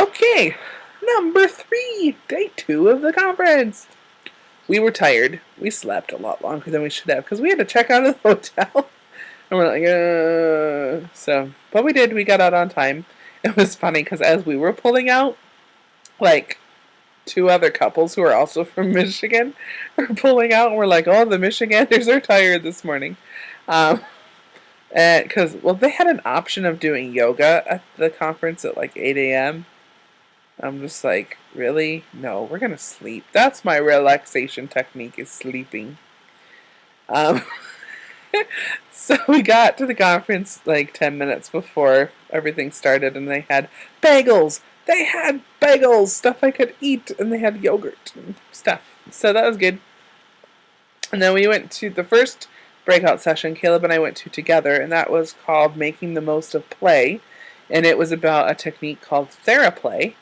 Okay, number 3, day 2 of the conference. We were tired. We slept a lot longer than we should have because we had to check out of the hotel. And we're like, but we did. We got out on time. It was funny because as we were pulling out, like 2 other couples who are also from Michigan were pulling out, and we're like, oh, the Michiganders are tired this morning. Because, they had an option of doing yoga at the conference at like 8 a.m. I'm just like, really? No, we're going to sleep. That's my relaxation technique, is sleeping. Um, so we got to the conference like 10 minutes before everything started, and they had bagels. They had bagels, stuff I could eat, and they had yogurt and stuff. So that was good. And then we went to the first breakout session Caleb and I went to together, and that was called Making the Most of Play. And it was about a technique called TheraPlay,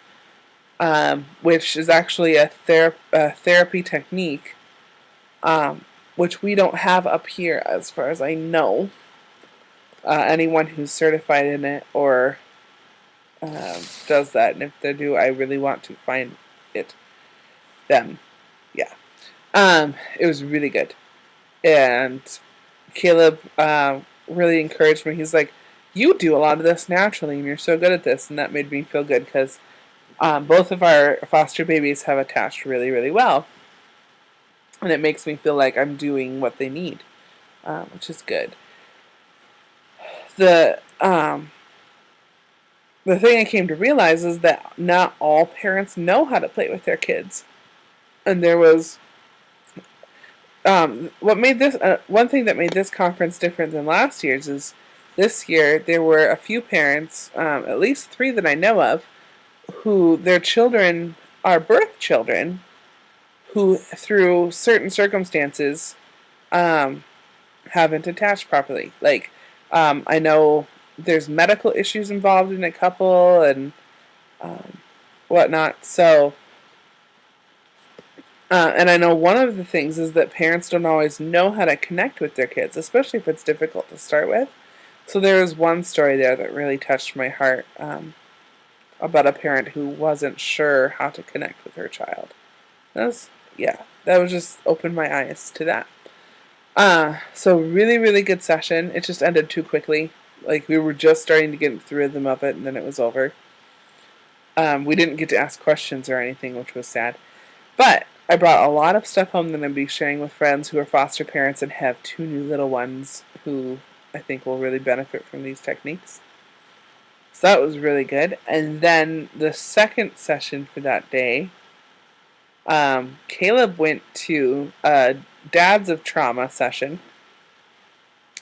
which is actually a therapy technique, which we don't have up here as far as I know. Anyone who's certified in it or does that, and if they do, I really want to find them. Yeah. It was really good. And Caleb really encouraged me. He's like, you do a lot of this naturally, and you're so good at this. And that made me feel good because both of our foster babies have attached really, really well. And it makes me feel like I'm doing what they need, which is good. The thing I came to realize is that not all parents know how to play with their kids. And there was one thing that made this conference different than last year's is this year there were a few parents, at least 3 that I know of, who their children are birth children who, through certain circumstances, haven't attached properly. Like, I know there's medical issues involved in a couple and whatnot. So, and I know one of the things is that parents don't always know how to connect with their kids, especially if it's difficult to start with. So there was one story there that really touched my heart, about a parent who wasn't sure how to connect with her child. That was just opened my eyes to that. So really, really good session. It just ended too quickly. Like, we were just starting to get into the rhythm of it, and then it was over. We didn't get to ask questions or anything, which was sad. But I brought a lot of stuff home that I'm going to be sharing with friends who are foster parents and have 2 new little ones who I think will really benefit from these techniques. So that was really good. And then the second session for that day, Caleb went to a Dads of Trauma session,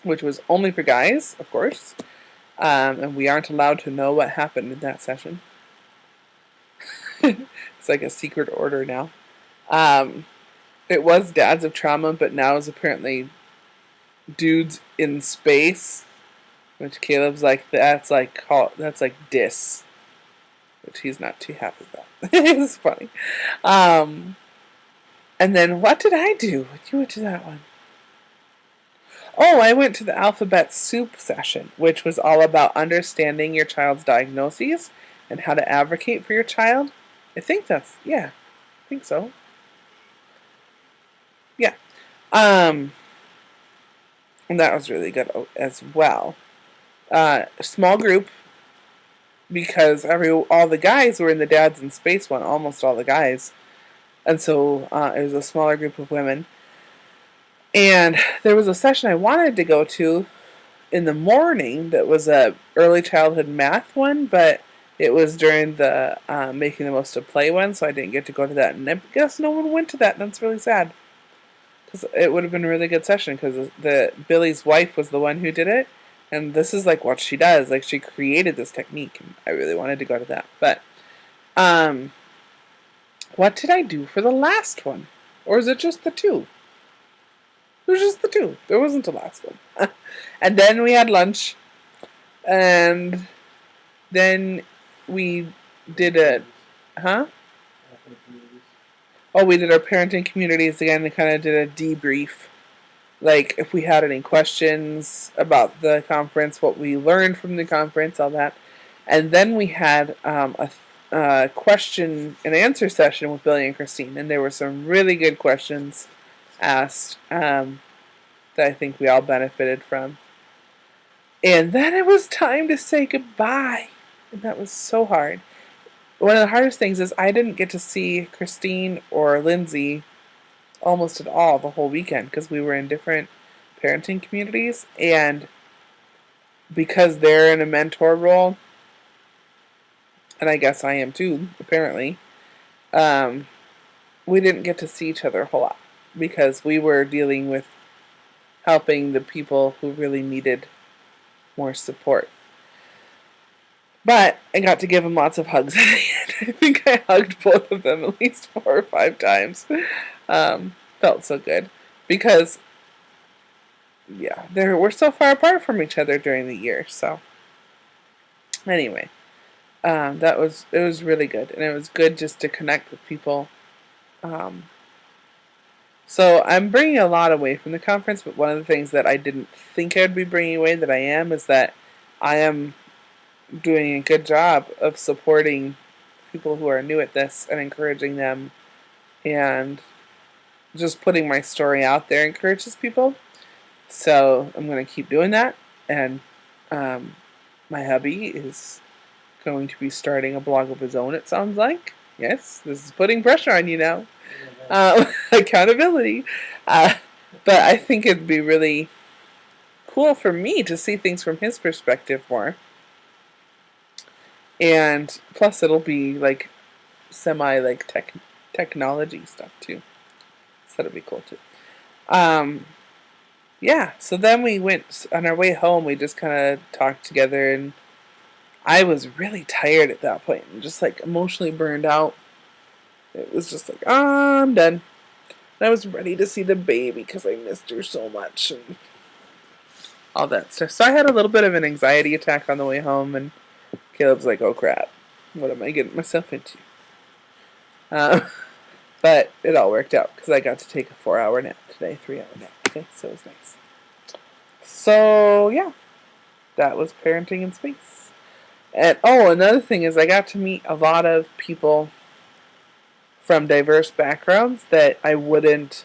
which was only for guys, of course. And we aren't allowed to know what happened in that session. It's like a secret order now. It was Dads of Trauma, but now is apparently Dudes in Space, which Caleb's like, that's like dis, which he's not too happy about. It's funny. And then what did I do? You went to that one. Oh, I went to the Alphabet Soup session, which was all about understanding your child's diagnoses and how to advocate for your child. I think so. Yeah. And that was really good as well. Small group, because all the guys were in the Dads in Space one, almost all the guys. And so it was a smaller group of women. And there was a session I wanted to go to in the morning that was a early childhood math one, but it was during the Making the Most of Play one, so I didn't get to go to that. And I guess no one went to that, and that's really sad. Because it would have been a really good session, because Billy's wife was the one who did it, and this is like what she does. Like, she created this technique, and I really wanted to go to that. But, what did I do for the last one? Or is it just the 2? It was just the 2. There wasn't a last one. And then we had lunch. And then we did we did our parenting communities again and kind of did a debrief. Like, if we had any questions about the conference, what we learned from the conference, all that. And then we had question and answer session with Billy and Christine, and there were some really good questions asked that I think we all benefited from. And then it was time to say goodbye, and that was so hard. One of the hardest things is I didn't get to see Christine or Lindsay almost at all the whole weekend because we were in different parenting communities, and because they're in a mentor role, and I guess I am too, apparently, we didn't get to see each other a whole lot because we were dealing with helping the people who really needed more support. But I got to give them lots of hugs at the end. I think I hugged both of them at least 4 or 5 times. Felt so good because, yeah, we're so far apart from each other during the year. So anyway, it was really good, and it was good just to connect with people. So I'm bringing a lot away from the conference, but one of the things that I didn't think I'd be bringing away that I am is that I am doing a good job of supporting people who are new at this and encouraging them, and just putting my story out there encourages people. So I'm going to keep doing that, and my hubby is going to be starting a blog of his own, it sounds like. Yes, this is putting pressure on you now. Accountability. But I think it'd be really cool for me to see things from his perspective more. And plus it'll be like semi like technology stuff too. So that'll be cool too. Yeah, so then we went on our way home, we just kind of talked together, and I was really tired at that point and just like emotionally burned out. It was just like, I'm done. And I was ready to see the baby because I missed her so much and all that stuff. So I had a little bit of an anxiety attack on the way home, and Caleb's like, oh crap, what am I getting myself into? But it all worked out because I got to take a 4-hour nap today, 3-hour nap today, so it was nice. So yeah, that was parenting in space. And another thing is I got to meet a lot of people from diverse backgrounds that I wouldn't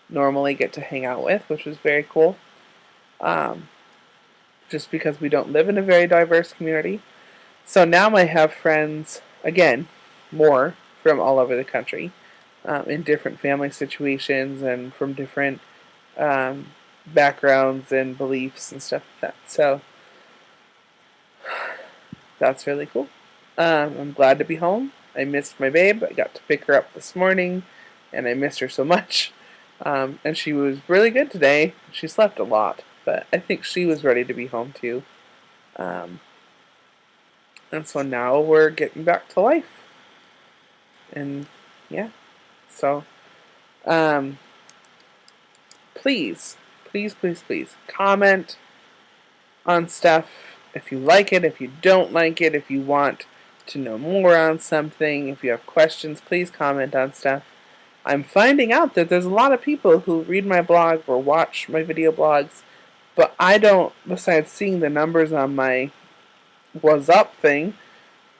normally get to hang out with, which was very cool. Just because we don't live in a very diverse community. So now I have friends, again, more from all over the country, in different family situations and from different backgrounds and beliefs and stuff like that. So that's really cool. I'm glad to be home. I missed my babe. I got to pick her up this morning, and I missed her so much. And she was really good today. She slept a lot, but I think she was ready to be home too. And so now we're getting back to life. And yeah, so please comment on stuff if you like it, if you don't like it, if you want to know more on something, if you have questions, please comment on stuff. I'm finding out that there's a lot of people who read my blog or watch my video blogs, but I don't, besides seeing the numbers on my What's Up thing,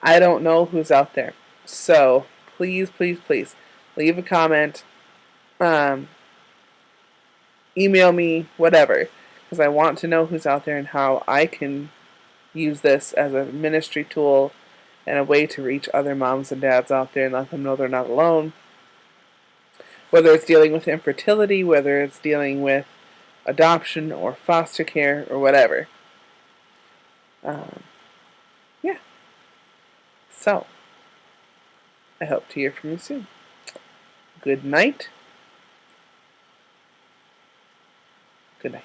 I don't know who's out there. So please leave a comment, email me, whatever, because I want to know who's out there and how I can use this as a ministry tool and a way to reach other moms and dads out there and let them know they're not alone. Whether it's dealing with infertility, whether it's dealing with adoption or foster care or whatever. Yeah. So, I hope to hear from you soon. Good night. Good night.